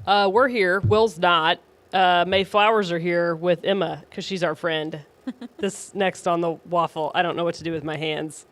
We're here. Will's not. May Flowers are here with Emma because she's our friend. This next on the waffle. I don't know what to do with my hands.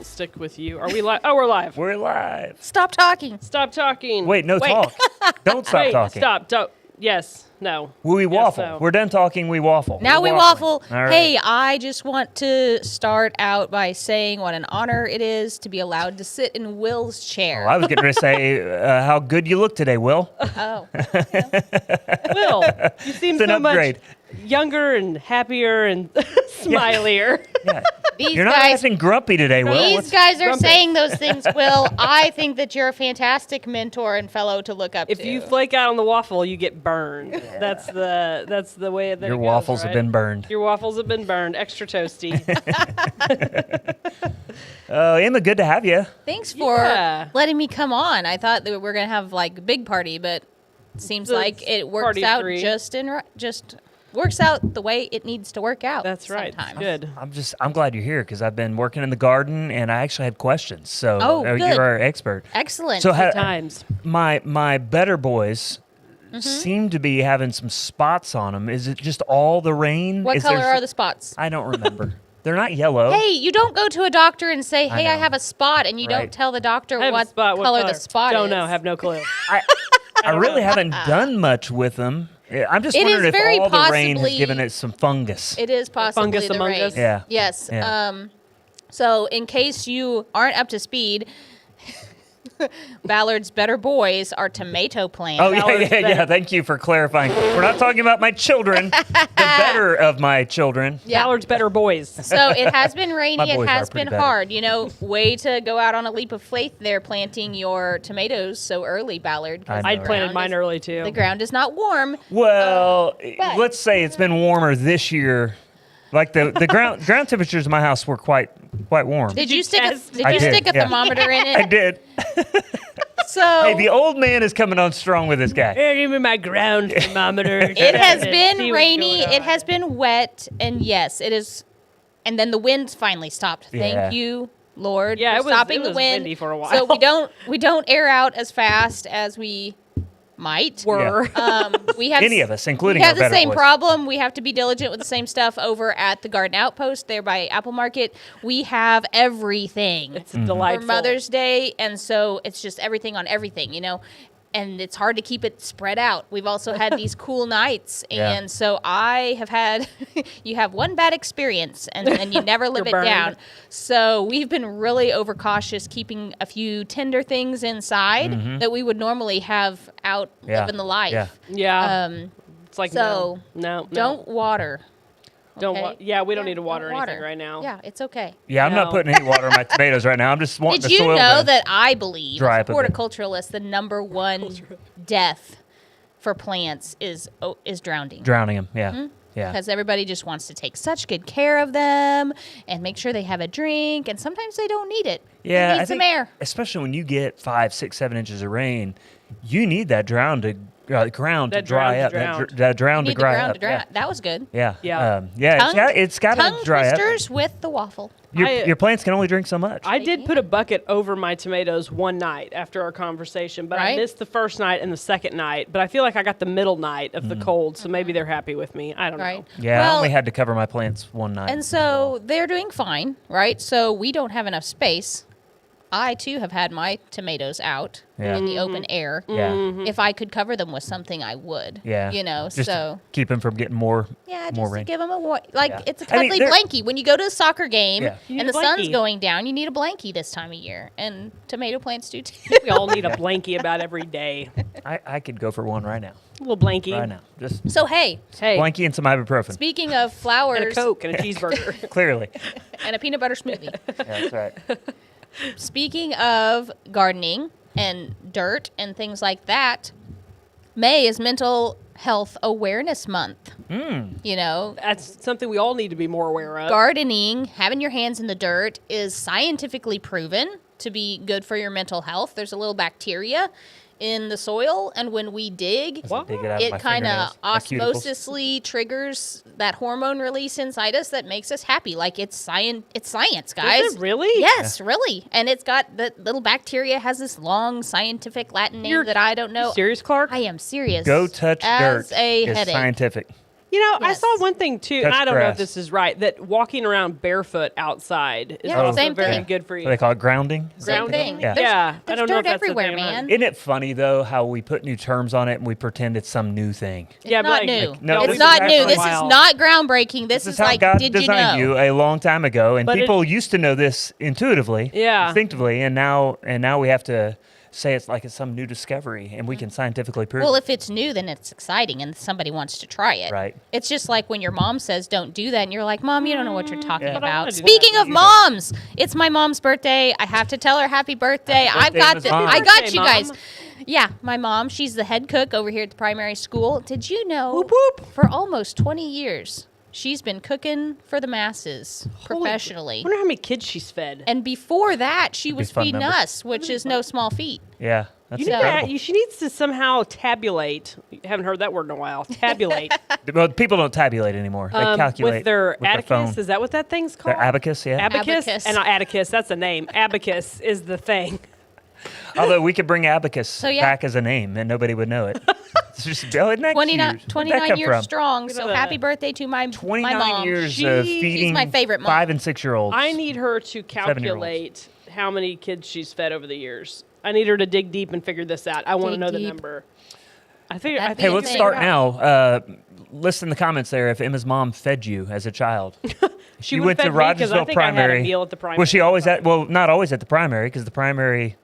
Stick with you. Are we live? Oh, we're live. We're live. Stop talking. Stop talking. Wait, no talk. Don't stop Wait, talking. Stop. Don't. Yes. No. We Yes, waffle. so. We're done talking. We waffle. Now We're we waffling. waffle. All right. Hey, I just want to start out by saying what an honor it is to be allowed to sit in Will's chair. Oh, I was getting ready to say how good you look today, Will. Oh. Will, you seem It's an so much upgrade. younger and happier and smilier. Yeah. These You're not guys, acting grumpy today, Will. these What's- guys are grumpy? saying those things, Will. I think that you're a fantastic mentor and fellow to look up If to. you flake out on the waffle, you get burned. That's the way that Your it goes, waffles have right? been burned. Your waffles have been burned. Extra toasty. Emma, good to have you. Thanks for Yeah. letting me come on. I thought that we were going to have like a big party, but it seems It's like it works party out three. just works out the way it needs to work out. That's right. sometimes. Good. I'm glad you're here because I've been working in the garden and I actually had questions. So Oh, good. you're our expert. Excellent. So Times. my better boys Mm-hmm. seem to be having some spots on them. Is it just all the rain? what Is there color s- are the spots? I don't remember. They're not yellow. Hey, you don't go to a doctor and say, "Hey, I know. have a spot," and you Right. don't tell the doctor I have a what spot. color the spot Don't is. know. Have no clue. I really haven't done much with them. I'm just It wondering is if very all the rain has possibly- given it some fungus. It is possibly fungus the among rain. us? Yeah. Yes. Yeah. So in case you aren't up to speed, Ballard's better boys are tomato plants. Oh, yeah, Ballard's yeah, yeah. better. Thank you for clarifying. We're not talking about my children, the better of my children. Yeah. Ballard's better boys. So it has been rainy. My It boys has are pretty been better. hard. You know, way to go out on a leap of faith there, planting your tomatoes so early, Ballard. 'cause I I know, the planted ground mine is- early too. The ground is not warm. Well, but- let's say it's been warmer this year. Like the ground temperatures in my house were quite warm. Did you stick test? a I did, stick a yeah. thermometer in I it? did. So Hey, the old man is coming on strong with this guy. Give me my ground thermometer. it has See been what's rainy. going It on. has been wet, and yes, it is. And then the winds finally stopped. Yeah. Thank you, Lord, Yeah, for it was- stopping it the was wind. windy for a So while. we don't air out as fast as we might. Were. We have Any of us, including we our have the better same boys. problem. We have to be diligent with the same stuff over at the Garden Outpost there by Apple Market. We have everything It's Mm-hmm. delightful. for Mother's Day, and so it's just everything on everything, you know. And it's hard to keep it spread out. We've also had these cool nights, Yeah. and so I have had. You have one bad experience, and then you never live it You're down. burned. So we've been really overcautious, keeping a few tender things inside that we would normally have out Mm-hmm. Yeah. living the life. Yeah. Yeah. Um, It's like so, no. don't water. Don't. okay? Yeah, we don't Yeah, need to water don't anything right now. Yeah, it's okay. Yeah, I'm not No. putting any water on my tomatoes right now. I'm just wanting Did the you soil know to that I believe, dry as a up a bit. horticulturalist, the number one death for plants is drowning? drowning them. Yeah. Yeah. Because everybody just wants to take such good care of them and make sure they have a drink. And sometimes they don't need it. Yeah, They I need some think, air. especially when you get 5, 6, 7 inches of rain, you need that ground to That dry up. drowned. That dround You to need the dry ground up. to dry. That was good. Yeah. Yeah. Yeah. It's got Tongue to dry up. twisters with the waffle. Your plants can only drink so much. I did put a bucket over my tomatoes one night after our conversation, but I Right. missed the first night and the second night. But I feel like I got the middle night of the cold, so maybe they're happy with me. I don't Right. know. Yeah, I Well, only had to cover my plants one night. and so they're doing fine, right? So we don't have enough space. I, too, have had my tomatoes out Yeah. in the open air. yeah. Mm-hmm. If I could cover them with something, I would. Yeah. You know, Just so... to keep them from getting more Yeah, more just to rain. give them a Yeah. it's a I mean, cuddly they're- blankie. When you go to a soccer game Yeah. You and need the a sun's blankie. going down, you need a blankie this time of year, and tomato plants do too. We all need a blankie about every day. I could go for one right now. A little blankie. Right now. Just So hey, Hey, blankie and some ibuprofen. speaking of flowers and a Coke and a cheeseburger. Clearly. and a peanut butter smoothie, Yeah, that's right. speaking of gardening and dirt and things like that, May is Mental Health Awareness Month. You know, That's something we all need to be more aware of. gardening, having your hands in the dirt, is scientifically proven to be good for your mental health. There's a little bacteria in the soil, and when we dig, What? Dig it out of it my kind of fingernails, my cuticles. osmosisly triggers that hormone release inside us that makes us happy. Like it's science, guys. Is it really? Yes, really. And it's got the little bacteria has this long scientific Latin name You're that I don't know. Serious, Clark? I am serious. Go touch as dirt a is headache. scientific. You know, I Yes. saw one thing too, and Touch I don't know if grass. this is right, that walking around barefoot outside is Yeah, also same very thing. good for you. What they call it, grounding. Same Grounding? thing. Yeah. Yeah, I There's don't know dirt if that's a everywhere, thing or not. man. Isn't it funny though how we put new terms on it and we pretend it's some new thing? Yeah, It's not but new. no, It's this not is new. actually This is wild. not groundbreaking. This This is is how like, God did you designed know? you a long time ago, and But people used to know this intuitively, Yeah. instinctively, and now we have to say it's like it's some new discovery, and we can scientifically prove. Well, it. if it's new, then it's exciting, and somebody wants to try it. Right. It's just like when your mom says, "Don't do that," and you're like, "Mom, you don't know what you're talking Yeah. But I wanna about." do Speaking that. of moms, it's my mom's birthday. I have to tell her happy birthday. I've birthday, got Ms. the, Mom. I got Birthday, you guys. Mom. Yeah, my mom. She's the head cook over here at the primary school. Did you know? Whoop, whoop. For almost 20 years, she's been cooking for the masses professionally. I wonder how many kids she's fed. And before that, she was fun feeding numbers. us, which is no small feat. yeah, that's You need incredible. to, she needs to somehow tabulate. Haven't heard that word in a while. Tabulate. Well, people don't tabulate anymore. They calculate with their phone. Atticus. Is that what that thing's called? Their abacus, yeah. Abacus? Abacus. And not Atticus. That's a name. Abacus is the thing. Although we could bring abacus yeah. back as a name and nobody would know it. It's just isn't that 29, cute? Where'd that 29 come years from? strong. So that. happy birthday to my 29 mom. years She- of she's feeding my favorite mom. 5 and 6 year olds. I need her to 7-year-olds. calculate how many kids she's fed over the years. I need her to dig deep and figure this out. I want to Dig know the deep. number. I figure. I That'd think be Hey, a let's thing. start now. List in the comments there if Emma's mom fed you as a child. She You would went to fed me 'cause I Rogersville think I had a Primary. meal at the primary. Was she always at? Well, not always at the primary because the primary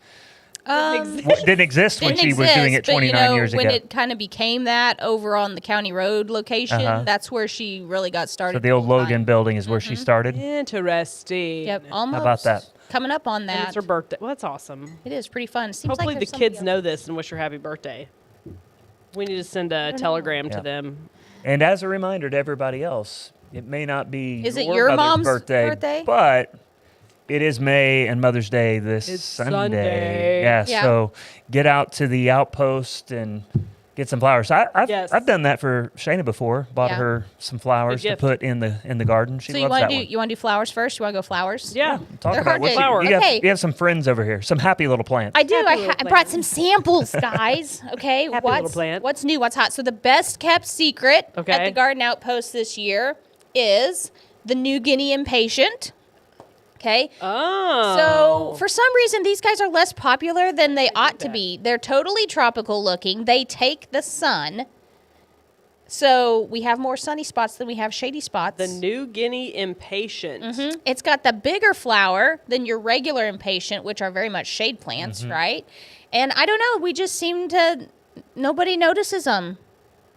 didn't exist when Didn't she was doing it exist, but, 29 years when ago. it kind of became that over on the County Road location, Uh-huh. that's where she really got started. So the old full-time. Logan building is where she started. Interesting. Yep, almost. about that? Coming up on And that. it's her birthday. Well, that's awesome. It is pretty fun. Seems Hopefully like the there's somebody kids else. know this and wish her happy birthday. We need to send a telegram Yeah. to them. And as a reminder to everybody else, it may not be Is it your mother's mom's birthday? but it is May and Mother's Day this It's Sunday. Sunday. Yeah, Yeah. so get out to the outpost and get some flowers. Yes. I've done that for Shayna before. Bought Yeah. her some flowers Good to gift. put in the garden. She So you loves want that to do one. you want to do flowers first? You want to go flowers? Yeah. Talk They're about hard what to- Flowers. you, Okay. you have some friends over here, some happy little plants. I do. Happy I little brought plant. some samples, guys. Okay, Happy little plant. what's new? What's hot? So the best kept secret at Okay. the Garden Outpost this year is the New Guinea Impatient. Okay. Oh. So for some reason, these guys are less popular than they ought to that. be. They're totally tropical looking. They take the sun. So we have more sunny spots than we have shady spots. the New Guinea Impatient. It's got the bigger flower than your regular impatient, which are very much shade plants, right? And I don't know, we just seem to nobody notices them.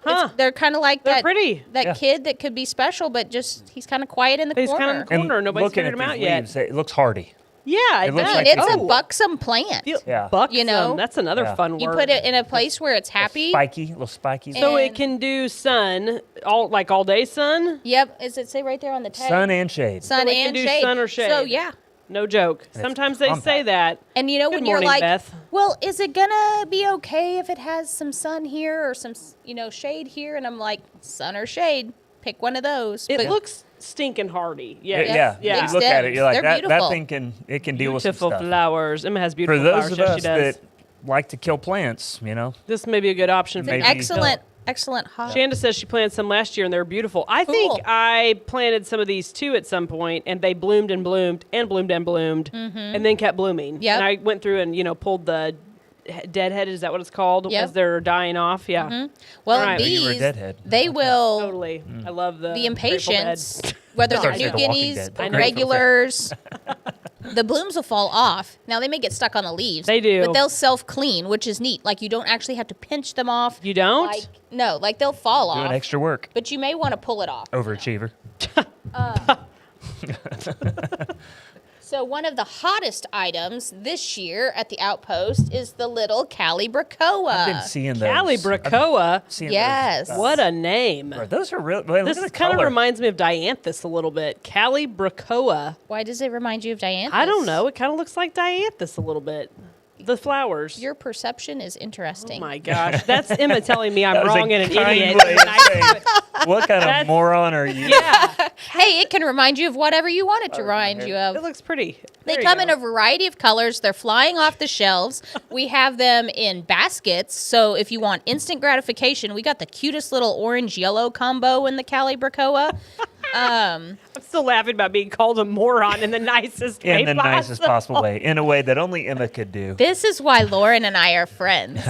Huh. They're kind of like They're that pretty. that Yeah. kid that could be special, but just he's kind of quiet in the He's corner. kinda in the corner. Nobody's looking figured at him out these yet. leaves, it looks hardy. Yeah, It looks I like mean, it's a people- buxom plant. Yeah. Buxom. You know? That's another Yeah. fun word. You put it in a place where it's happy. Little spiky. so it and- can do sun, all day sun. Yep. Is it say right there on the tag? Sun and shade. Sun So it can and do shade. sun or shade. So yeah. No joke. Sometimes they say compact. that. And you know Good when you're morning, like, Beth. well, is it gonna be okay if it has some sun here or some shade here? And I'm like, sun or shade, pick one of those. It But looks stinking hardy. Yeah. Yeah. Yeah. You look at it, you're like, They're that beautiful. thing can deal with some Beautiful stuff. flowers. Emma has For beautiful those flowers. of Yes, us she does. that like to kill plants, This may be a good option for Maybe- excellent hot. Shanda says she planted some last year and they're beautiful. I think Cool. I planted some of these too at some point and they bloomed and bloomed and bloomed and bloomed and then kept blooming. Yep. And I went through and pulled the deadhead, is that what it's called? Yep. As they're dying off. Yeah. Well, All right. You were a these deadhead. they will Totally. I love the the Grateful Dead. impatience, whether they're Sorry, New The Walking Guineas Dead. or I know. regulars. The blooms will fall off. Now they may get stuck on the leaves. They do. but they'll self-clean, which is neat. Like you don't actually have to pinch them off. You don't? Like, no, like they'll fall doing off. extra work. But you may want to pull it off. Overachiever. So one of the hottest items this year at the Outpost is the little Calibrachoa. I've been seeing those. Calibrachoa. Seeing those, Yes. What a name. Those are real. Look This at the kind of color. reminds me of dianthus a little bit. Calibrachoa. Why does it remind you of Dianthus? I don't know. It kind of looks like dianthus a little bit. The flowers. Your perception is Oh interesting. my gosh. That's Emma telling me I'm That was wrong a and an kind idiot. way of saying, what kind of moron are you? Yeah. Hey, it can remind you of whatever you want it to remind you It of. looks pretty. They There you come go. in a variety of colors. They're flying off the shelves. We have them in baskets. So if you want instant gratification, we got the cutest little orange-yellow combo in the Calibrachoa. I'm still laughing about being called a moron in the nicest way In the nicest possible way, in a way that only Emma could do. This is why Lauren and I are friends.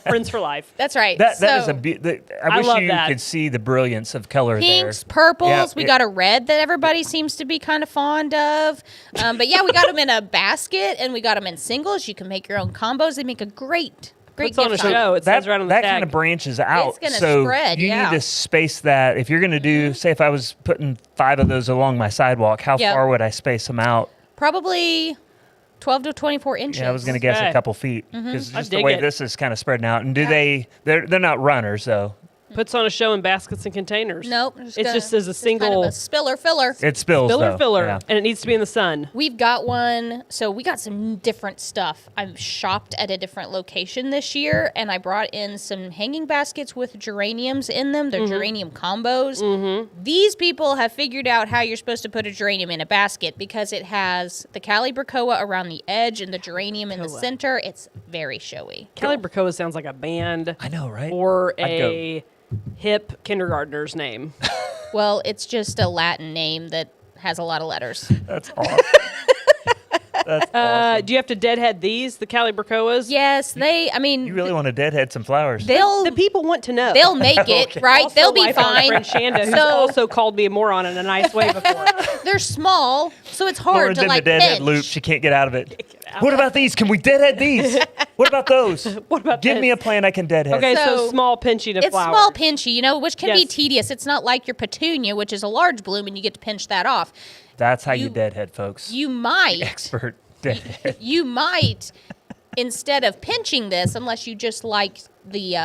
Friends for life. That's right. That is So, I wish love you that. could see the brilliance of color pinks, there. purples. Yeah, We it- got a red that everybody seems to be kind of fond of. But yeah, we got them in a basket and we got them in singles. You can make your own combos. They make a great Puts on a gift show. item. It says right on the that tag. kind of branches out. It's gonna so spread, you yeah. need to space that. If you're going to do, say, if I was putting 5 of those along my sidewalk, how Yep. far would I space them out? Probably 12 to 24 inches. Yeah, I was going to guess Okay. a couple feet because I just the dig way it. this is kind of spreading out. And they're not runners, though. Puts on a show in baskets and containers. Nope. It just is a just kind of single a spiller filler. It spills filler though. filler, Yeah. and it needs to be in the sun. We've got one. So we got some different stuff. I've shopped at a different location this year, and I brought in some hanging baskets with geraniums in them. They're geranium combos. These people have figured out how you're supposed to put a geranium in a basket because it has the Calibrachoa around the edge and the geranium in the center. It's very showy. Calibrachoa sounds like a band I know, right? or I'd go- a hip kindergartner's name. Well, it's just a Latin name that has a lot of letters. That's awesome. That's awesome. Do you have to deadhead these, the Calibrachoas? Yes, I mean, You really want to deadhead some flowers. The people want to know. they'll make it, right? Also, They'll be like our fine. friend Shanda, who's So- also called me a moron in a nice way before. They're small, so it's hard Lauren's to in like the deadhead pinch. loop. She can't get out of it. What about these? Can we deadhead these? What about those? What about Give this? me a plan I can deadhead. Okay, so So, small pinching of It's flowers. small pinchy, which can be Yes. tedious. It's not like your petunia, which is a large bloom, and you get to pinch that off. That's how you you- deadhead, folks. You might, Expert deadhead. instead of pinching this, unless you just like the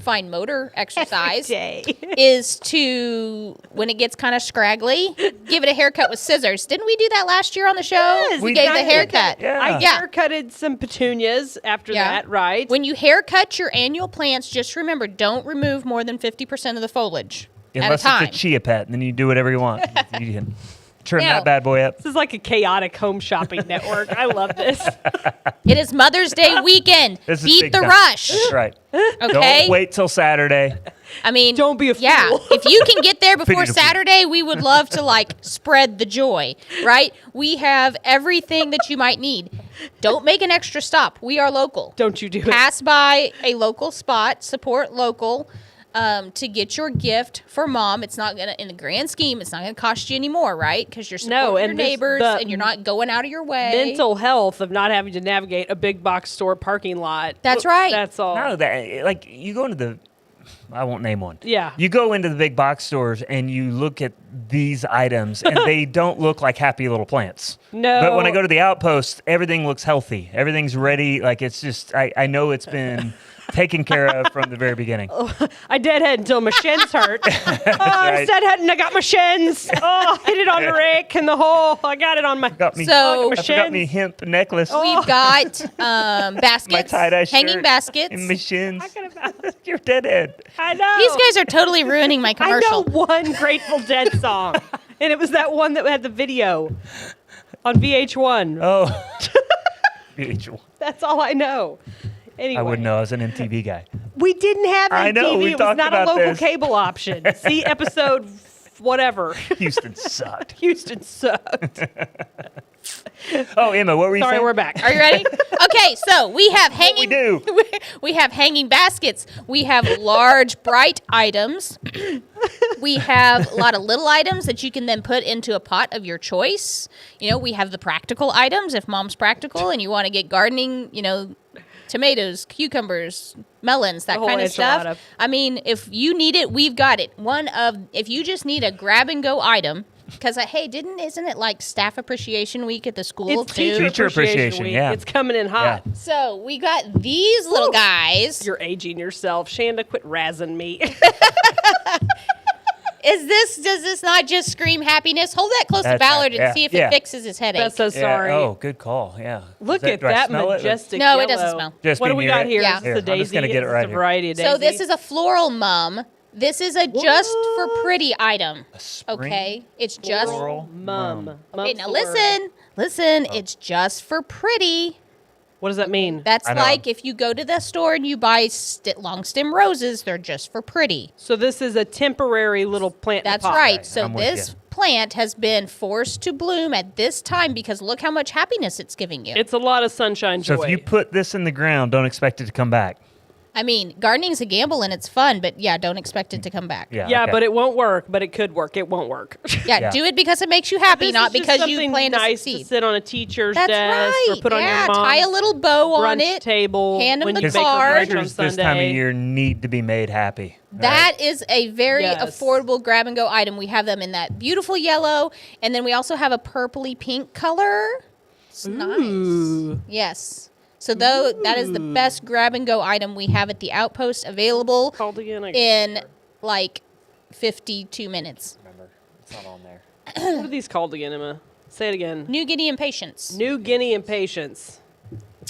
fine motor exercise, is to, when it gets kind of scraggly, give it a haircut with scissors. Didn't we do that last year on the show? Yes, we we gave the did. haircut. Yeah. I Yeah. haircutted some petunias after Yeah. that, right? When you haircut your annual plants, just remember, don't remove more than 50% of the foliage Unless at a time. it's a chia pet, and then you do whatever you want. You can trim Now- that bad boy up. This is like a chaotic home shopping network. I love this. It is Mother's Day weekend. This is Beat big the time. rush. That's right. Okay. Don't wait till Saturday. I mean, Don't be a Yeah, fool. if you can get there before Pity the fool. Saturday, we would love to spread the joy, right? We have everything that you might need. Don't make an extra stop. We are local. Don't you do it. Pass by a local spot, support local. To get your gift for mom. It's not gonna, in the grand scheme, it's not gonna cost you any more, right? Because you're supporting your and this- neighbors the and you're not going out of your way. Mental health of not having to navigate a big box store parking lot. That's right. That's all. No, that like you go into the I won't name one. Yeah. You go into the big box stores and you look at these items and they don't look like happy little plants. No. But when I go to the Outpost, everything looks healthy. Everything's ready. Like it's just, I know it's been taken care of from the very beginning. I deadhead until my shins hurt. I right. deadhead and I got my shins. Oh, hit it on the rake in the hole. I got it on my. Got me, So- I forgot me hemp necklace. We've got My baskets, tie-dye hanging shirt baskets. and my shins. I could have. You're deadhead. I know. These guys are totally ruining my I know commercial. one Grateful Dead song, and it was that one that had the video on VH1. Oh. VH1. That's all I know. Anyway, I wouldn't know. I was an MTV guy. We didn't have MTV. I know, we it was talked not a about local this. cable option. See episode whatever. Houston sucked. Houston sucked. Oh, Emma, what were you Sorry, saying? we're back. Are you ready? Okay, so we have hanging. do. We have hanging baskets. We have large, bright items. We have a lot of little items that you can then put into a pot of your choice. You know, we have the practical items if mom's practical and you want to get gardening, you know, tomatoes, cucumbers, melons, that whole kind of stuff. enchilada. I mean, if you need it, we've got it. If you just need a grab and go item, because hey, isn't it like staff appreciation week at the school It's too? Teacher appreciation, week. yeah. It's coming in hot. Yeah. So we got these little guys. You're aging yourself. Shanda, quit razzing me. Does this not just scream happiness? Hold that close to That's Ballard right, and yeah, see if yeah. it fixes his headache. That's so Yeah, sorry. Oh, good call. Yeah. Look Is at do I that smell it? majestic No, yellow. it doesn't smell. Just What be do we near got it? here? Yeah. Is this Here, a I'm daisy? just gonna get it Is right this a here. variety of daisy? So this is a floral mum. This is a just for pretty item. spring Okay, it's just. floral mum. Okay, Mum's now the word. listen. It's just for pretty. What does that mean? That's I know. like if you go to the store and you buy long stem roses, they're just for pretty. So this is a temporary little plant. in a That's pot. right. So I'm with this you. plant has been forced to bloom at this time because look how much happiness it's giving you. It's a lot of sunshine joy. So if you put this in the ground, don't expect it to come back. I mean, gardening's a gamble and it's fun, but yeah, don't expect it to come back. Yeah. yeah, okay. but it won't work. But it could work. It won't work. Yeah, Yeah. do it because it makes you happy, This not is just because you something plan nice to succeed. sit on a teacher's That's desk right. or put on yeah, your mom's tie a little bow on brunch it. table. hand 'em when the you Because bake her card. brunch on teachers this time of Sunday. year need to be made happy. right? That is a very Yes. affordable grab and go item. We have them in that beautiful yellow, and then we also have a purpley pink color. It's nice. Ooh. Yes. So though that is the best grab and go item we have at the Outpost, available Called again. in like 52 minutes. Remember, it's not on there. What are these called again, Emma? Say it again. New Guinea impatience. New Guinea impatience.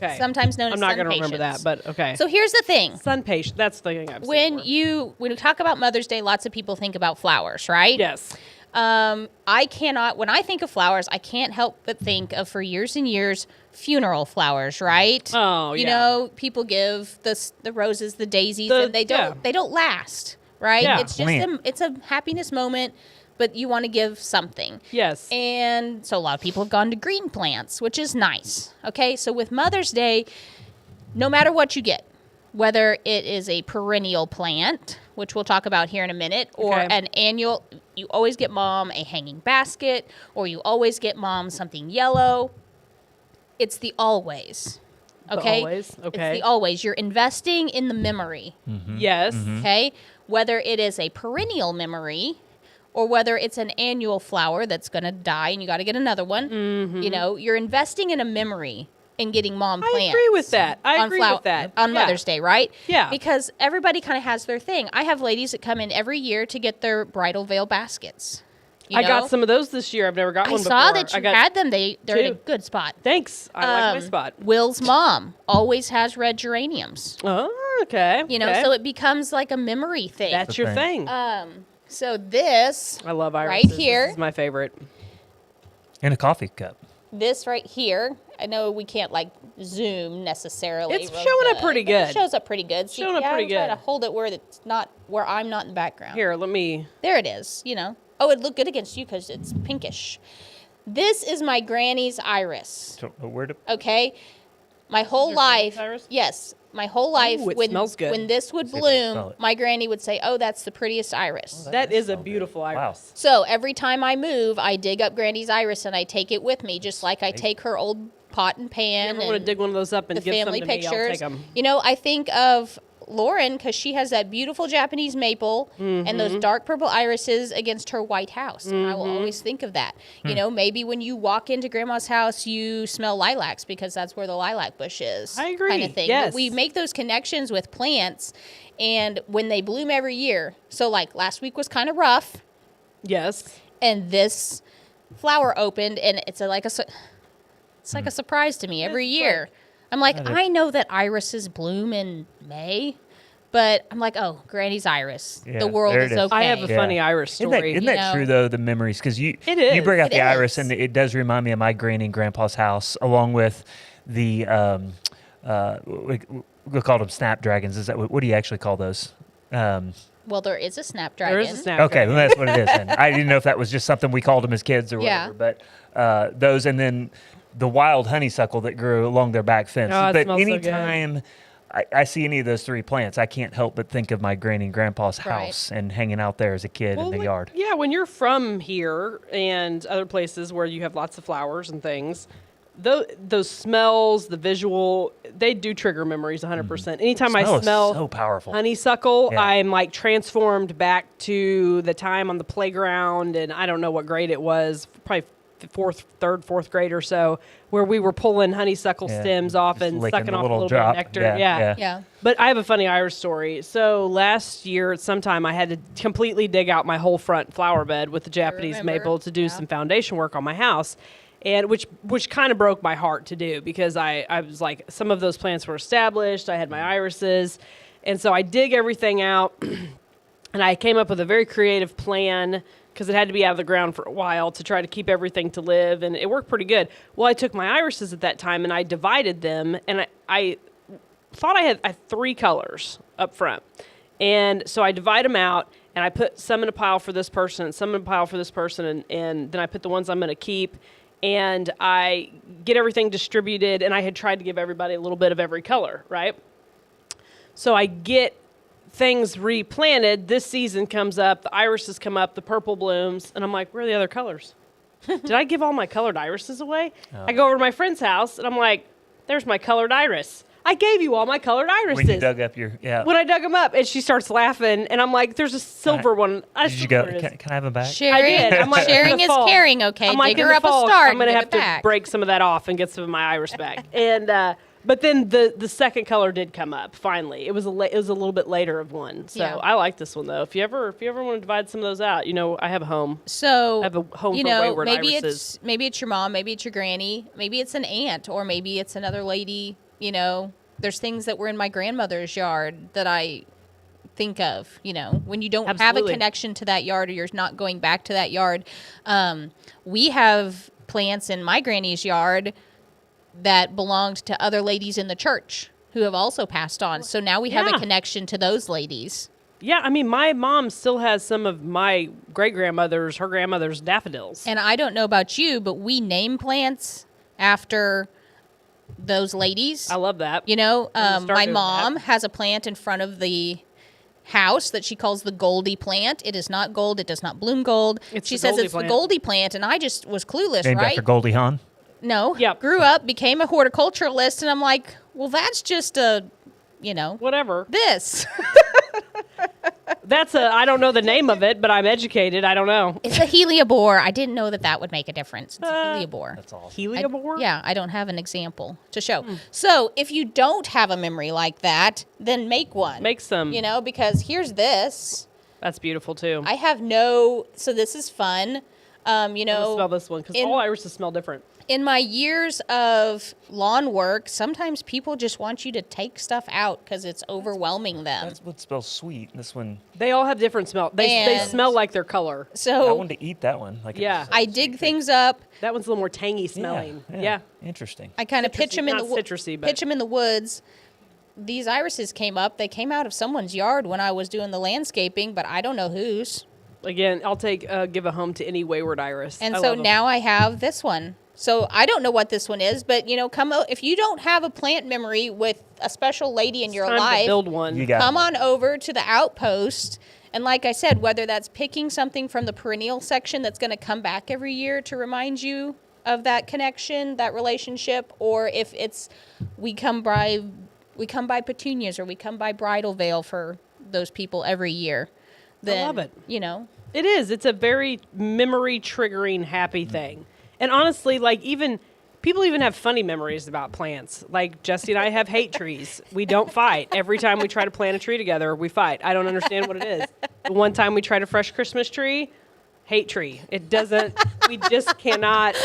Okay. Sometimes known as I'm not sun going to remember that, patience. but okay. So here's the thing. sun patient. That's the thing I'm When saying. we talk about Mother's Day, lots of people think about flowers, right? Yes. I cannot, when I think of flowers, I can't help but think of, for years and years, funeral flowers, right? Oh, You yeah. know, people give the roses, the daisies, The- and they yeah. don't last, right? Yeah. It's just Plant. it's a happiness moment, but you want to give something. Yes. And so a lot of people have gone to green plants, which is nice. Okay, so with Mother's Day, no matter what you get, whether it is a perennial plant, which we'll talk about here in a minute, or Okay. an annual, you always get mom a hanging basket, or you always get mom something yellow. It's the always. The Okay? always, okay. It's the always. You're investing in the memory. Yes. Okay? Whether it is a perennial memory or whether it's an annual flower that's going to die and you got to get another one, you know, you're investing in a memory in getting mom I plants. agree with that. I on agree flower- with that. On Yeah. Mother's Day, right? Yeah. Because everybody kind of has their thing. I have ladies that come in every year to get their bridal veil baskets. You I know? got some of those this year. I've never got I one before. saw that you I got, had them. They're in a two. good spot. Thanks. I like my Um, spot. Will's mom always has red geraniums. Oh, okay. You know, okay. so it becomes like a memory thing. That's the your thing. thing. So this I love irises. right here. This is my favorite. In a coffee cup. This right here, I know we can't like zoom necessarily. It's real showing up good, pretty but it good. shows up pretty good. See, Showing up yeah, pretty I'm trying good. to hold it where it's not where I'm not in the background. Here, let me. There it is. You know. Oh, it'd look good against you because it's pinkish. This is my granny's iris. Don't know where to. Okay, my whole your life. granny's iris? Yes, my whole life. Ooh, it when smells good. when this would See if I can smell bloom, it. my granny would say, "Oh, that's the prettiest iris." That does is a smell good. beautiful Wow. iris. So every time I move, I dig up Granny's iris and I take it with me, just like I take her old pot and You pan ever want to and dig one of those up and the give some family to me? I'll pictures. take them. You know, I think of Lauren because she has that beautiful Japanese maple and those dark purple irises against her white house. And I will always think of that. You know, maybe when you walk into Grandma's house, you smell lilacs because that's where the lilac bush is. I agree. Kind of thing. Yes. But we make those connections with plants, and when they bloom every year. So, like, last week was kind of rough. Yes. And this flower opened, and it's like a surprise to me every year. I'm like, I know that irises bloom in May, but I'm like, oh, Granny's iris. Yeah, The world there is it is. okay. I have a funny iris story. Isn't that You know? true, though, the memories? Because It you bring out is. the iris, It and is. it does remind me of my granny and grandpa's house, along with the, we call them snapdragons. Is that what do you actually call those? Well, there is a snapdragon. There is a snapdragon. Okay, well, that's what it is then. I didn't know if that was just something we called them as kids or Yeah. whatever. But those, and then the wild honeysuckle that grew along their back fence. Oh, it But smells so good. anytime I see any of those three plants, I can't help but think of my granny and grandpa's Right. house and hanging out there as a kid in the like, yard. Yeah, when you're from here and other places where you have lots of flowers and things, those smells, the visual, they do trigger memories 100%. Anytime Smell I is smell so powerful. honeysuckle, Yeah. I'm like transformed back to the time on the playground, and I don't know what grade it was, probably third, fourth grade or so, where we were pulling honeysuckle Yeah, stems off just and licking sucking the off a little little drop. bit of nectar. Yeah. Yeah. But I have a funny iris story. So last year at some time I had to completely dig out my whole front flower bed with the Japanese remember. maple to do Yeah. some foundation work on my house. And which kind of broke my heart to do because I was like, some of those plants were established. I had my irises. And so I dig everything out and I came up with a very creative plan because it had to be out of the ground for a while to try to keep everything to live, and it worked pretty good. Well, I took my irises at that time and I divided them, and I thought I had 3 colors up front. And so I divide them out, and I put some in a pile for this person and some in a pile for this person, and then I put the ones I'm going to keep, and I get everything distributed, and I had tried to give everybody a little bit of every color, right? So I get things replanted. This season comes up, the irises come up, the purple blooms, and I'm like, where are the other colors? Did I give all my colored irises away? I go over to my friend's house, and I'm like, there's my colored iris. I gave you all my colored irises. When you dug up your, When I dug them up, and she starts laughing, and I'm like, there's a silver one. did you go, can I have them back? Sharing, I did. I'm like, sharing in the is fall. caring, okay? I'm like, Dig in her the up a fall, start I'm gonna and have give it to back. break some of that off and get some of my iris back. And but then the second color did come up. Finally, it was a little bit later of one. So Yeah. I like this one though. If you ever want to divide some of those out, I have a home. So I have a home you for know, wayward maybe irises. maybe it's your mom, maybe it's your granny, maybe it's an aunt, or maybe it's another lady. There's things that were in my grandmother's yard that I think of. When you don't have Absolutely. a connection to that yard, or you're not going back to that yard. We have plants in my granny's yard that belonged to other ladies in the church who have also passed on. So now we have Yeah. a connection to those ladies. Yeah, I mean, my mom still has some of my her grandmother's daffodils. And I don't know about you, but we name plants after those ladies. I love that. You know, I'm gonna start my doing mom that. has a plant in front of the house that she calls the Goldie plant. It is not gold. It does not bloom gold. It's She the says Goldie it's plant. the Goldie plant, and I just was clueless, Named right? after Goldie Hawn. No. Yep. Grew up, became a horticulturalist, and I'm like, well, that's just Whatever. this. I don't know the name of it, but I'm educated. I don't know. It's a heliobore. I didn't know that would make a difference. It's a heliobore. That's all. Heliobore? Yeah, I don't have an example to show. So if you don't have a memory like that, then make one. Make some. Because here's this. That's beautiful too. I have so this is fun. I'm gonna smell this one because in- all irises smell different. In my years of lawn work, sometimes people just want you to take stuff out because it's overwhelming them. That's what smells sweet. This one, They all have different smell. They And- smell like their color. I So wanted to eat that one. Like Yeah. I dig things up. That one's a little more tangy smelling. Yeah. Interesting. I kind of pitch Citrusy, them in not citrusy, but- pitch them in the woods. These irises came up. They came out of someone's yard when I was doing the landscaping, but I don't know whose. Again, I'll give a home to any wayward iris. And I so love 'em. now I have this one. So I don't know what this one is, but if you don't have a plant memory with a special lady in your Time to life, build one. You got come one. on over to the outpost. And like I said, whether that's picking something from the perennial section that's going to come back every year to remind you of that connection, that relationship, or if it's we come by we come by petunias or we come by bridal veil for those people every year, then, love it. you know. It is. It's a very memory triggering, happy thing. And honestly, like people even have funny memories about plants. Like Jesse and I have hate trees. We don't fight. Every time we try to plant a tree together, we fight. I don't understand what it is. The one time we tried a fresh Christmas tree, hate tree. It doesn't, we just cannot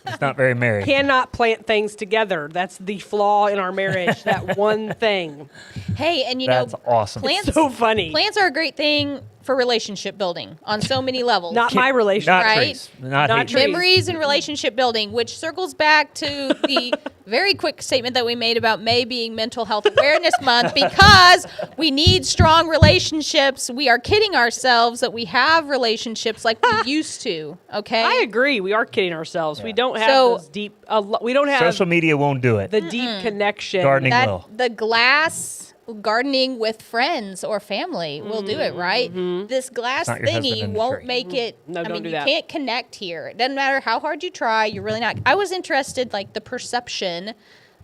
It's not very merry. plant things together. That's the flaw in our marriage, that one thing. Hey, and That's awesome. plants, So funny. plants are a great thing for relationship building on so many levels. Not my relationship. Not Right? trees. Not Not hate trees. trees. Memories and relationship building, which circles back to the very quick statement that we made about May being Mental Health Awareness Month, because we need strong relationships. We are kidding ourselves that we have relationships like we used to. Okay, I agree. We are kidding ourselves. We don't have So- those deep, we don't have Social media won't do it. the deep connection. Gardening that will. the glass gardening with friends or family will do it, right? This glass Not your husband thingy in the won't tree. make it. No, I don't mean, do you that. can't connect here. It doesn't matter how hard you try. You're really not. I was interested, like the perception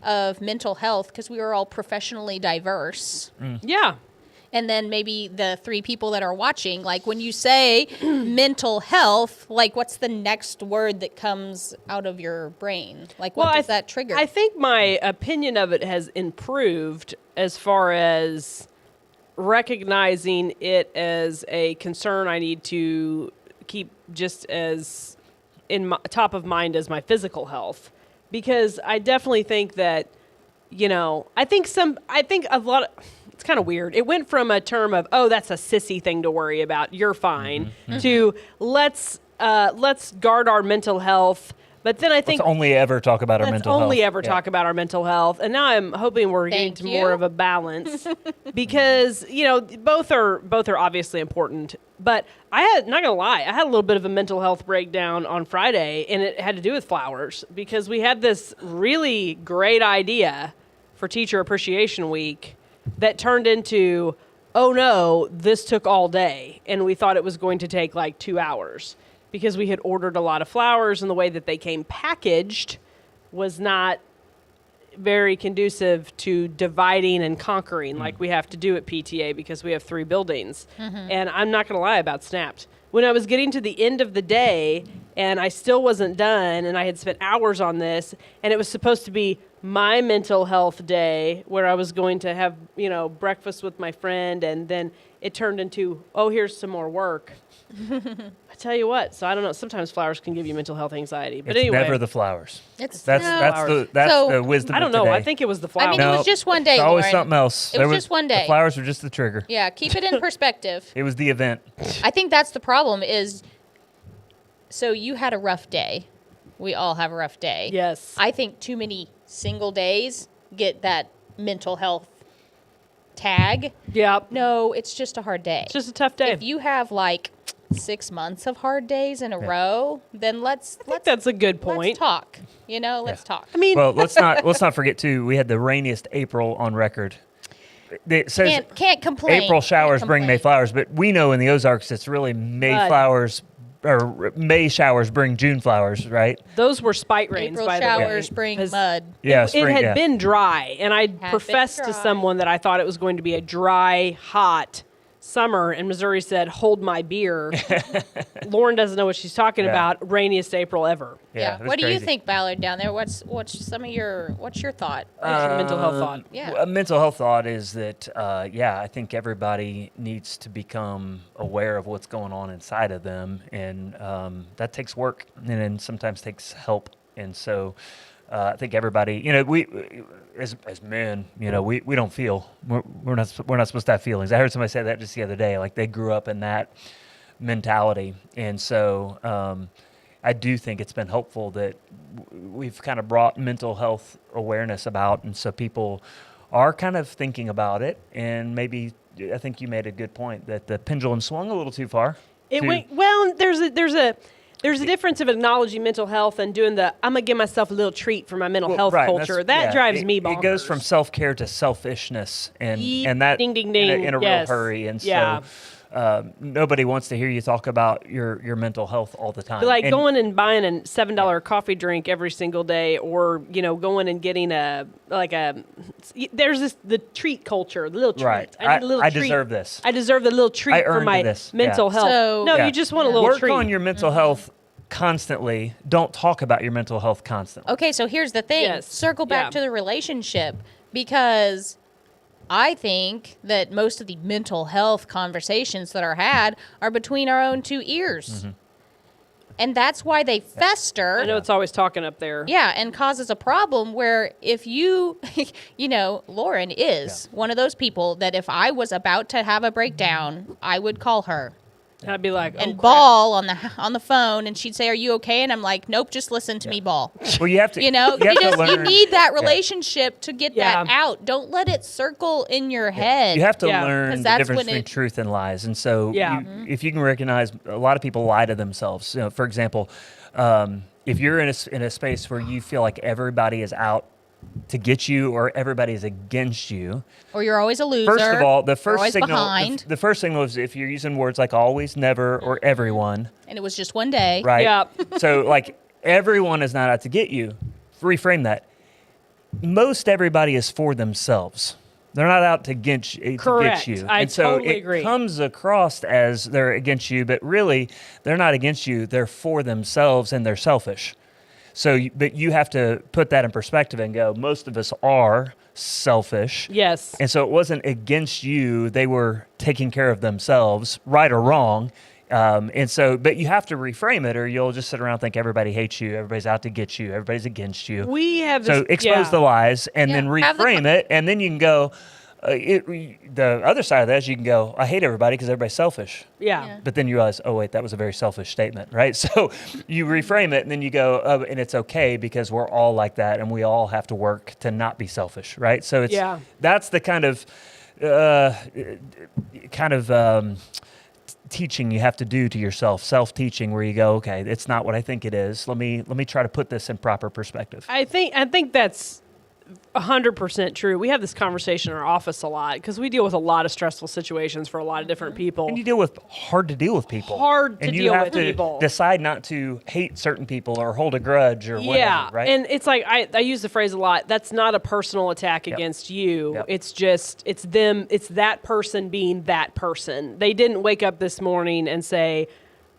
of mental health, because we were all professionally diverse. Yeah. And then maybe the three people that are watching, like when you say mental health, like what's the next word that comes out of your brain? Like what does that trigger? I think my opinion of it has improved as far as recognizing it as a concern I need to keep just as in my, top of mind as my physical health, because I definitely think that, I think a lot of, it's kind of weird. It went from a term of, oh, that's a sissy thing to worry about, you're fine, to let's guard our mental health. But then I think Let's only ever talk about our let's mental health. only ever Yeah. talk about our mental health. And now I'm hoping we're getting Thank to you. more of a balance because, both are obviously important. But not going to lie, I had a little bit of a mental health breakdown on Friday, and it had to do with flowers because we had this really great idea for Teacher Appreciation Week that turned into, oh no, this took all day. And we thought it was going to take like 2 hours, because we had ordered a lot of flowers and the way that they came packaged was not very conducive to dividing and conquering like we have to do at PTA because we have 3 buildings. And I'm not going to lie about Snapped. When I was getting to the end of the day and I still wasn't done and I had spent hours on this and it was supposed to be my mental health day where I was going to have, breakfast with my friend, and then it turned into, oh, here's some more work. I tell you what, so I don't know. Sometimes flowers can give you mental health anxiety, but It's anyway, never the flowers. It's That's no. that's So, the wisdom. I don't of know. today. I think it was the flowers. I mean, it was just one day, It's always Lauren. something else. It was just one day. The flowers were just the trigger. Yeah, keep it in perspective. It was the event. I think that's the problem is, so you had a rough day. We all have a rough day. Yes. I think too many single days get that mental health tag. Yep. No, it's just a hard day. It's just a tough day. If you have like 6 months of hard days in a row, then let's That's a good point. let's talk. Let's talk. I mean, Well, let's not forget too. We had the rainiest April on record. It says Can't complain. April showers Can't bring May complain. flowers, but we know in the Ozarks it's really May Mud. flowers or May showers bring June flowers, right? those were spite rains, April by showers the way. bring 'Cause mud. Yeah, It spring. had yeah. been dry, and I been professed to dry. someone that I thought it was going to be a dry, hot summer, and Missouri said, "Hold my beer." Lauren doesn't know what she's talking Yeah. about. Rainiest April ever. Yeah. it was What do you crazy. think, Ballard, down there? What's what's your thought? What's your mental health thought? Yeah. A mental health thought is that, I think everybody needs to become aware of what's going on inside of them, and that takes work, and then sometimes takes help. And so, I think everybody, we as men, we don't feel. We're not supposed to have feelings. I heard somebody say that just the other day. Like they grew up in that mentality, and so. I do think it's been helpful that we've kind of brought mental health awareness about, and so people are kind of thinking about it. And maybe I think you made a good point that the pendulum swung a little too far. It to- went well. There's a difference of acknowledging mental health and doing the I'm gonna give myself a little treat for my mental Well, health right, culture. that's- That yeah, drives it- me bonkers. It goes from self-care to selfishness, and that Ding, ding, ding. in a Yes. real hurry. And Yeah. so nobody wants to hear you talk about your mental health all the time. Like And- going and buying a $7 coffee drink every single day, or going and getting there's the treat culture, the little treat. Right. I need a little I treat. deserve this. I deserve the little treat I for earned my this. mental Yeah. health. So- No, Yeah. you just want a little Work treat. on your mental health constantly. Don't talk about your mental health constantly. Okay, so here's the thing. Yes. Circle back Yeah. to the relationship, because I think that most of the mental health conversations that are had are between our own two ears. Mm-hmm. And that's why they fester. I know it's always talking up there. Yeah, and causes a problem where if you, Lauren is one of those people that if I was about to have a breakdown, I would call her And I'd be like, and crap. bawl on the phone, and she'd say, "Are you okay?" And I'm like, "Nope, just listen to me bawl." Well, you have to. You know, you, have to you learn, need that relationship to get Yeah. that out. Don't let it circle in your head. You have to Yeah. 'Cause learn the that's difference when between it- truth and lies. And so, Yeah. if you can recognize, a lot of people lie to themselves. For example, if you're in a space where you feel like everybody is out to get you or everybody is against you, Or you're always a loser. first of all, the you're first always signal, behind, the first signal is if you're using words like always, never, or everyone, and it was just one day. right? Yeah. So, like, everyone is not out to get you. Reframe that. Most everybody is for themselves. They're not out to get you. Correct. I And so totally it agree. comes across as they're against you, but really they're not against you. They're for themselves and they're selfish. So, but you have to put that in perspective and go, most of us are selfish. Yes. And so it wasn't against you. They were taking care of themselves, right or wrong. And so, but you have to reframe it or you'll just sit around and think everybody hates you. Everybody's out to get you. Everybody's against you. We have this. So expose the lies and then Yeah, have the reframe it. And then you can go, the other side of that is you can go, I hate everybody because everybody's selfish. Yeah. But then you realize, oh, wait, that was a very selfish statement, right? So you reframe it and then you go, oh, and it's okay because we're all like that and we all have to work to not be selfish, right? So it's that's the kind of teaching you have to do to yourself, self-teaching, where you go, okay, it's not what I think it is. Let me try to put this in proper perspective. I think that's 100% true. We have this conversation in our office a lot because we deal with a lot of stressful situations for a lot of different people. And you deal with hard to deal with people. Hard to and you deal have with to people. decide not to hate certain people or hold a grudge or whatever, Yeah, right? and it's like I use the phrase a lot. That's not a personal attack Yep. against you. Yep. It's just it's them. It's that person being that person. They didn't wake up this morning and say,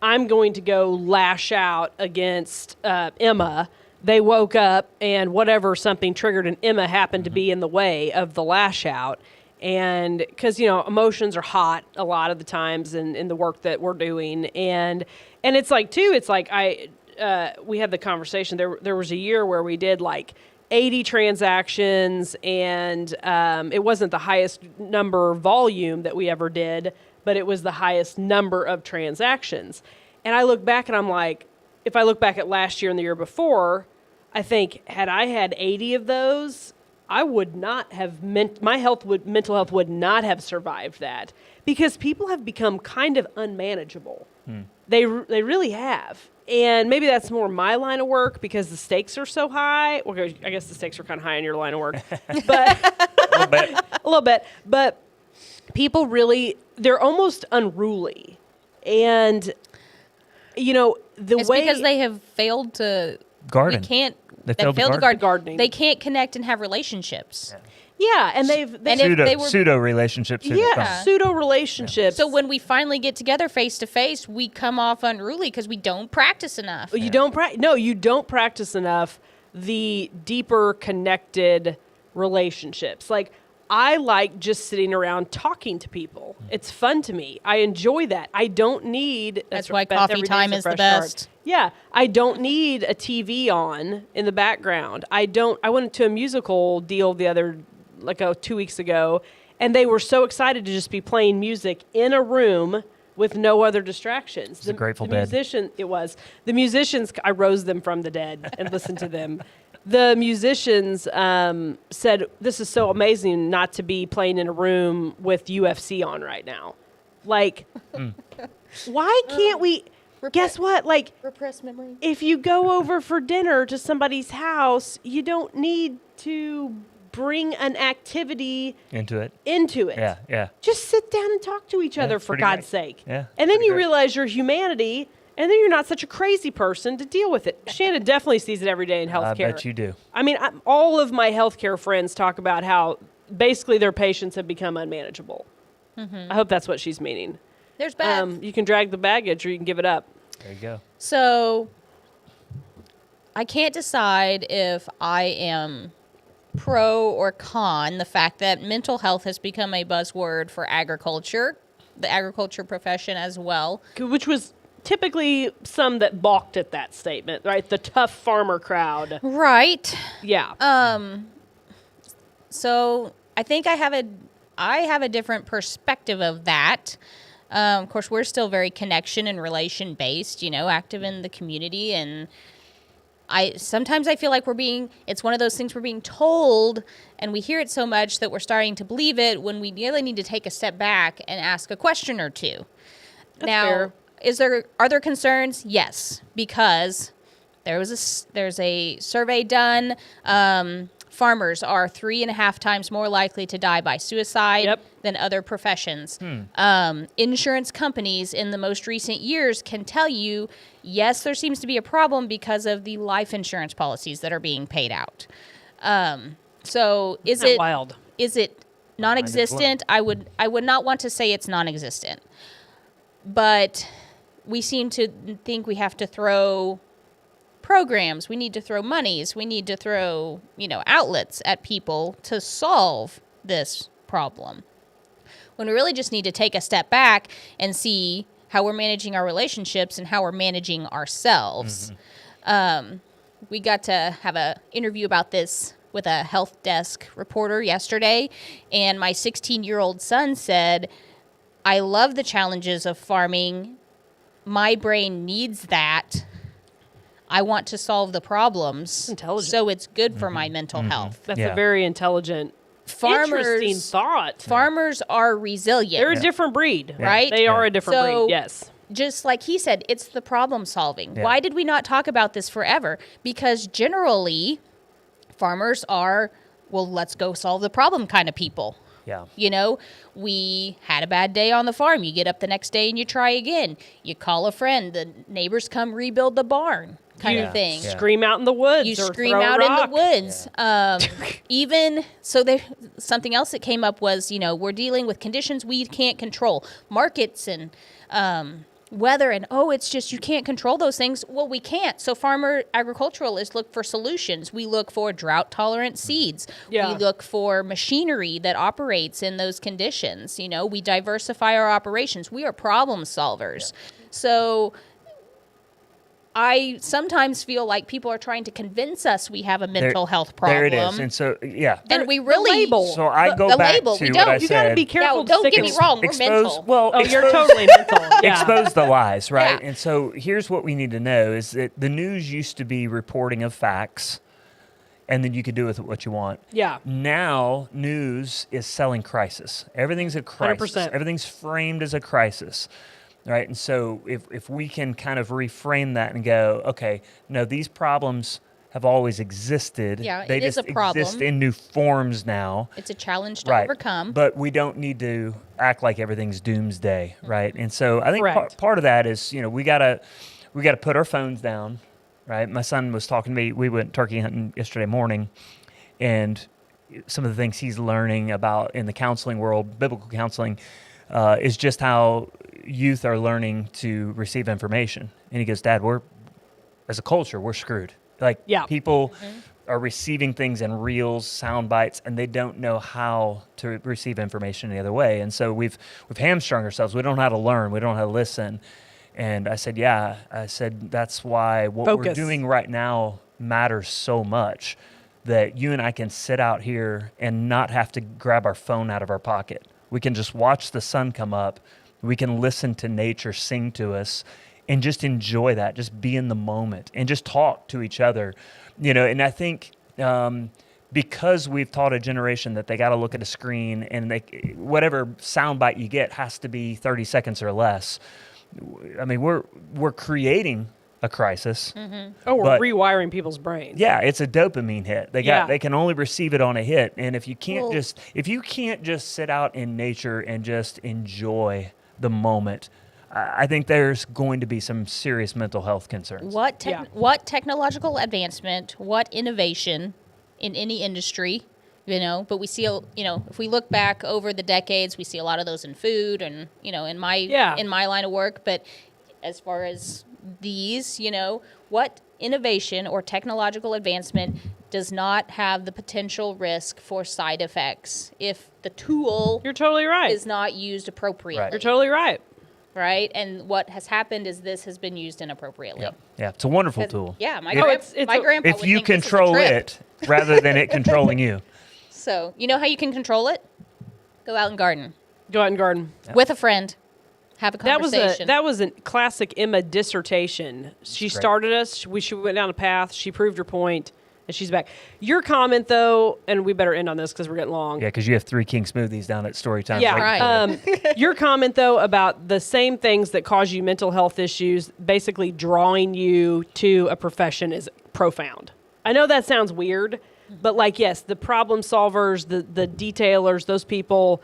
"I'm going to go lash out against Emma." They woke up and something triggered, and Emma happened to be in the way of the lash out. And because emotions are hot a lot of the times in the work that we're doing, and it's like too. It's like we had the conversation. There was a year where we did like 80 transactions, and it wasn't the highest number volume that we ever did, but it was the highest number of transactions. And I look back and I'm like, if I look back at last year and the year before, I think had I had 80 of those, I would not have mental health would not have survived that, because people have become kind of unmanageable. They really have. And maybe that's more my line of work because the stakes are so high. Well, I guess the stakes are kind of high in your line of work, but a little bit. But people they're almost unruly. And, It's because they have failed to Garden. They failed to failed to garden. Gardening. They can't connect and have relationships. Yeah, and And if they were Pseudo relationships. through the phone. pseudo relationships. So when we finally get together face to face, we come off unruly because we don't practice enough. You don't you don't practice enough the deeper connected relationships. Like, I like just sitting around talking to people. It's fun to me. I enjoy that. I don't need. That's why Beth, coffee every day's time a is the fresh start. best. Yeah, I don't need a TV on in the background. I went to a musical deal like 2 weeks ago, and they were so excited to just be playing music in a room with no other distractions. It's a Grateful Dead. The musicians, I rose them from the dead and listened to them. The musicians said, "This is so amazing not to be playing in a room with UFC on right now." Like, why can't we? Guess what? Like, Repressed memory. if you go over for dinner to somebody's house, you don't need to bring an activity into it. Yeah. Just sit down and talk to each other, for pretty God's great. sake. Yeah, And then pretty you great. realize your humanity, and then you're not such a crazy person to deal with it. Shannon definitely sees it every day in healthcare. I bet you do. I mean, all of my healthcare friends talk about how basically their patients have become unmanageable. I hope that's what she's meaning. There's Beth. You can drag the baggage or you can give it up. There you go. So I can't decide if I am pro or con the fact that mental health has become a buzzword for agriculture, the agriculture profession as well. Which was typically some that balked at that statement, right? The tough farmer crowd. Right. Yeah. So I think I have a different perspective of that. Of course, we're still very connection and relation based, active in the community. And sometimes I feel like it's one of those things we're being told, and we hear it so much that we're starting to believe it when we really need to take a step back and ask a question or two. That's fair. Are there concerns? Yes, because there's a survey done. Farmers are 3.5 times more likely to die by suicide than other professions. Insurance companies in the most recent years can tell you, yes, there seems to be a problem because of the life insurance policies that are being paid out. So is Isn't that it wild? Is it non-existent? I would not want to say it's non-existent, but we seem to think we have to throw programs, we need to throw monies, we need to throw, outlets at people to solve this problem. When we really just need to take a step back and see how we're managing our relationships and how we're managing ourselves. We got to have an interview about this with a health desk reporter yesterday, and my 16-year-old son said, I love the challenges of farming. My brain needs that. I want to solve the problems, so it's good for my mental health. That's a very intelligent, interesting thought. Farmers are resilient. They're a different breed, right? They are a different breed, yes. Just like he said, it's the problem solving. Why did we not talk about this forever? Because generally, farmers are, let's go solve the problem kind of people. Yeah. We had a bad day on the farm. You get up the next day and you try again. You call a friend. The neighbors come rebuild the barn kind of thing. Yeah. Scream out in the woods. You or scream throw a out in rock. the woods. Something else that came up was, we're dealing with conditions we can't control. Markets and weather and, it's just you can't control those things. Well, we can't. So agriculturalists look for solutions. We look for drought-tolerant seeds. Yeah. We look for machinery that operates in those conditions. We diversify our operations. We are problem solvers. Yeah. So I sometimes feel like people are trying to convince us we have a mental health problem. There it is. And so, And we really... label. So I go the back label, to we what don't. I You said. You got to be careful. Don't get me wrong. We're mental. You're totally mental. Yeah. Expose the lies, right? Yeah. And so here's what we need to know is that the news used to be reporting of facts, and then you could do with it what you want. Yeah. Now, news is selling crisis. Everything's a crisis. 100%. Everything's framed as a crisis. Right. And so if we can kind of reframe that and go, okay, no, these problems have always existed. Yeah, they it is just a problem. exist in new forms now. It's a challenge to overcome. But we don't need to act like everything's doomsday, right? And so I think part of that is, we gotta put our phones down, right? My son was talking to me. We went turkey hunting yesterday morning, and some of the things he's learning about in the counseling world, biblical counseling, is just how youth are learning to receive information. And he goes, Dad, as a culture, we're screwed. People are receiving things in reels, sound bites, and they don't know how to receive information any other way. And so we've hamstrung ourselves. We don't know how to learn. We don't know how to listen. And I said, that's why what we're doing right now matters so much, that you and I can sit out here and not have to grab our phone out of our pocket. We can just watch the sun come up. We can listen to nature sing to us and just enjoy that, just be in the moment and just talk to each other. And I think because we've taught a generation that they got to look at a screen and whatever soundbite you get has to be 30 seconds or less. I mean, we're creating a crisis. Oh, we're But- rewiring people's brains. Yeah, it's a dopamine hit. They can only receive it on a hit, and if you can't just sit out in nature and just enjoy the moment, I think there's going to be some serious mental health concerns. What Yeah. what technological advancement, what innovation in any industry, but we see, if we look back over the decades, we see a lot of those in food and, in my line of work. But as far as these, what innovation or technological advancement does not have the potential risk for side effects if the tool You're totally right. is not used appropriately? You're totally right. Right? And what has happened is this has been used inappropriately. Yeah, it's a wonderful tool. Yeah, my, If- my grandpa If would you think this is a control trip. it rather than it controlling you. So, you know how you can control it? Go out and garden Go out and garden. with a friend. Have a That was conversation. that was a classic Emma dissertation. She great. started us. She went down a path. She proved her point, and she's back. Your comment, though, and we better end on this because we're getting long. Yeah, because you have 3 King smoothies down at Storytime. Yeah. Right. Your comment, though, about the same things that cause you mental health issues, basically drawing you to a profession is profound. I know that sounds weird, but yes, the problem solvers, the detailers, those people,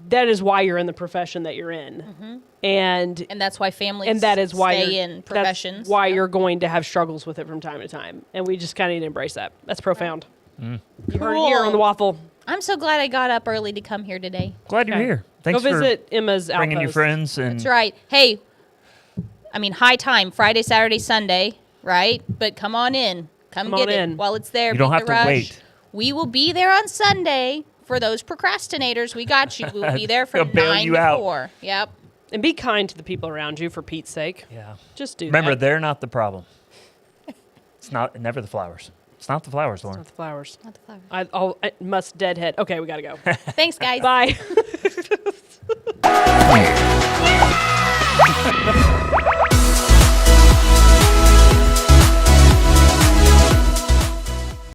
that is why you're in the profession that you're in. And and that's why families and that is why stay you're, in professions. That's why you're going to have struggles with it from time to time. And we just kind of need to embrace that. That's profound. You heard it here on the waffle. I'm so glad I got up early to come here today. Glad you're Okay. here. Thanks Go for visit Emma's bringing your outpost. friends. And That's right. Hey, high time, Friday, Saturday, Sunday, right? But come on in. Come Come get on it in. while it's there. You don't Beat have the to rush. wait. We will be there on Sunday for those procrastinators. We got you. We will be there They'll from bail 9 you to out. 4. Yep. And be kind to the people around you, for Pete's sake. Yeah. Just do Remember, that. they're not the problem. It's never the flowers. It's not the flowers, Lauren. Not the flowers. Not the flower. I must deadhead. Okay, we got to go. Thanks, guys. Bye.